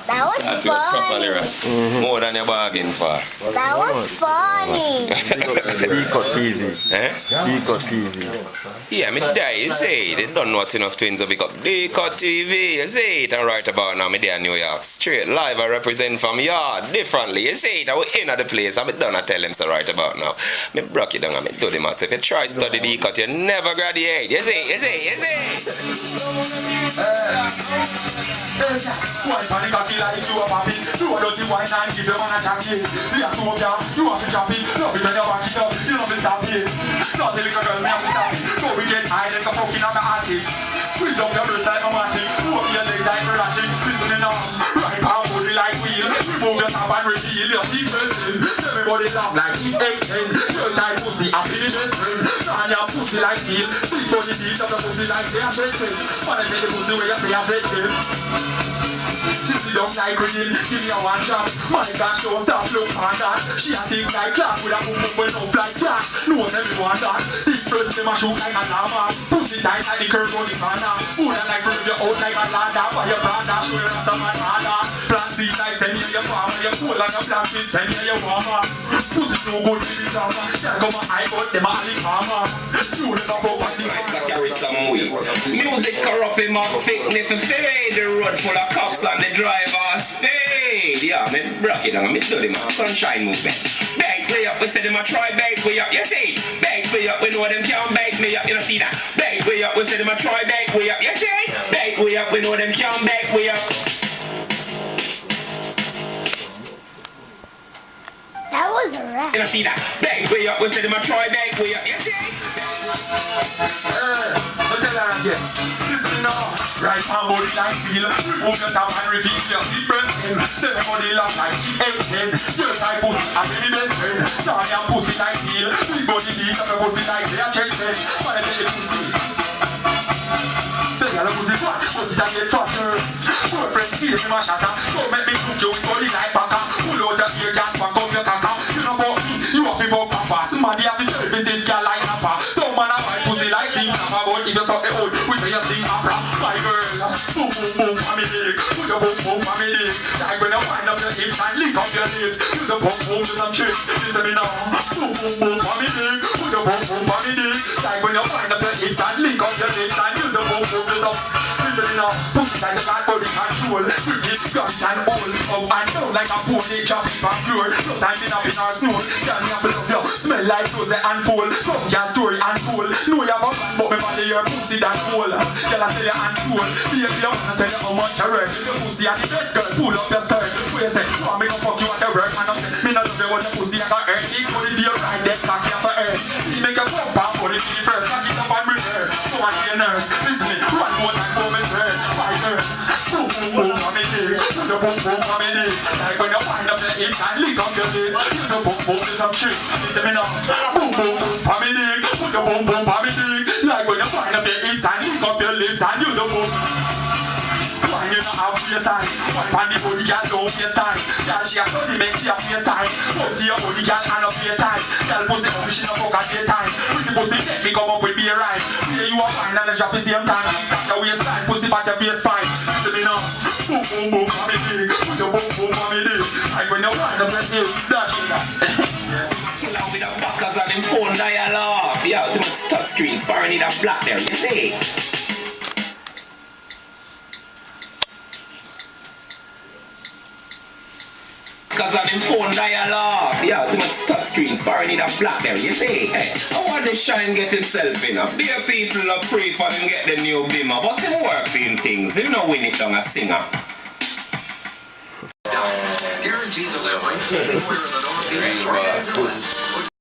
That was funny. More than you bargain for. That was funny. D-Cut TV. Eh? D-Cut TV. Yeah, me die, you see. They don't know what enough twins to pick up D-Cut TV, you see it. And right about now, me there in New York. Straight live, I represent from yard differently, you see it. I was in at the place, and me done I tell them so right about now. Me broke it down and me do the maths. If you try to study D-Cut, you never graduate. You see, you see, you see. Like you a papi, you a dirty wine and give them a champion. See a two of ya, you a champion. Love it when you back it up, you love it champion. Not the little girl, me a champion. So we get high like a fucking on the artist. Squeeze up your breast like a matic. Walk your legs like a ratchet. Listen me now, right palm body like wheel. Remove your top and reveal your secrets. Everybody laugh like E-X-N. Girl like pussy, I feel the best friend. Sign your pussy like steel. Sweet body beat up the pussy like they are blessed. Wanna take the pussy where you say you're blessed. She sit down like green, give me a one shot. My God, don't stop, look on that. She a think like class with a boom boom when up like flash. Knows everyone that. See first, them a shoot like a llama. Pussy tight like the curve on the corner. Food and like bring you out like a ladder. For your brother, show you after my father. Plant seeds like send me your farmer. You cool like a plant seed, send me your warmer. Pussy no good for the summer. Can't go my eye, but them a the farmer. You never go back the I carry some weight. Music corrupting my fitness and fade. The road full of cops and the driver's fade. Yeah, me broke it down, me do the sunshine movement. Beg way up, we say them a try beg way up, you see? Beg way up, we know them can't beg me up, you don't see that? Beg way up, we say them a try beg way up, you see? Beg way up, we know them can't beg way up. That was a rap. You don't see that? Beg way up, we say them a try beg way up, you see? Don't tell her again. Listen now. Right hand body like wheel. Remove your top and reveal your secrets. Say the body laugh like E-X-N. Just like pussy, I be the best friend. Turn your pussy like steel. Sweet body beat up your pussy like they are checks. Wanna take the pussy. Say your pussy fat, pussy that get faster. Girlfriend kill me my shatter. Don't make me cook you with body like baka. Pull out your ear, can't fuck up your caca. You know about me, you have to fuck papa. Somebody have to service this girl like Napa. Some man have my pussy like sing Napa. But if you suck the hood, we say you sing opera. My girl, boom boom boom for me dick. Put your boom boom for me dick. Like when you wind up your hips and lick up your lips. Use the boom boom to some tricks. Listen to me now. Boom boom boom for me dick. Put your boom boom for me dick. Like when you wind up your hips and lick up your lips and use the boom boom to some. Listen to me now. Pussy like a bad body control. Big guns and all. Up and down like a pony chopping from pure. Sometimes in our soul. Can you love you? Smell like rose and full. Some can story and cool. Know you have a fan but me body your pussy that cool. Tell I say your hand cool. Baby, I wanna tell you how much I work. Your pussy and the best girl. Pull up your skirt. Wait a sec. So I'm gonna fuck you at the work. And I'm saying, me not love you when the pussy I got earth. Eat money for your right. Then cocky up for earth. See make a pump out for the first. Cocky up and reverse. So I see a nurse. Listen me. One more time for me turn. Fight her. Boom boom boom for me dick. Put the boom boom for me dick. Like when you wind up your hips and lick up your lips. Use the boom boom to some tricks. Listen me now. Boom boom boom for me dick. Put the boom boom for me dick. Like when you wind up your hips and lick up your lips and use the boom. Why you not have your side? One pan the body girl don't your side. Girl she a study make she a your side. Come to your body girl and up your time. Girl pussy up she no fuck at your time. Pretty pussy let me come up with beer right. Say you a fine and a drop the same time. That's the waistline pussy back your face fine. Listen me now. Boom boom boom for me dick. Put your boom boom for me dick. Like when you wind up your hips, dash it up. Chill out with the backers and them phone dialogue. Yeah, too much touch screen. Sparring in that black there, you see? Cause of them phone dialogue. Yeah, too much touch screen. Sparring in that black there, you see? Hey, I want the shine get himself in. Dear people are pray for them get the new bimmer. But them working things. Them no win it on a singer. Guaranteed delivery. Anywhere in the Northeast.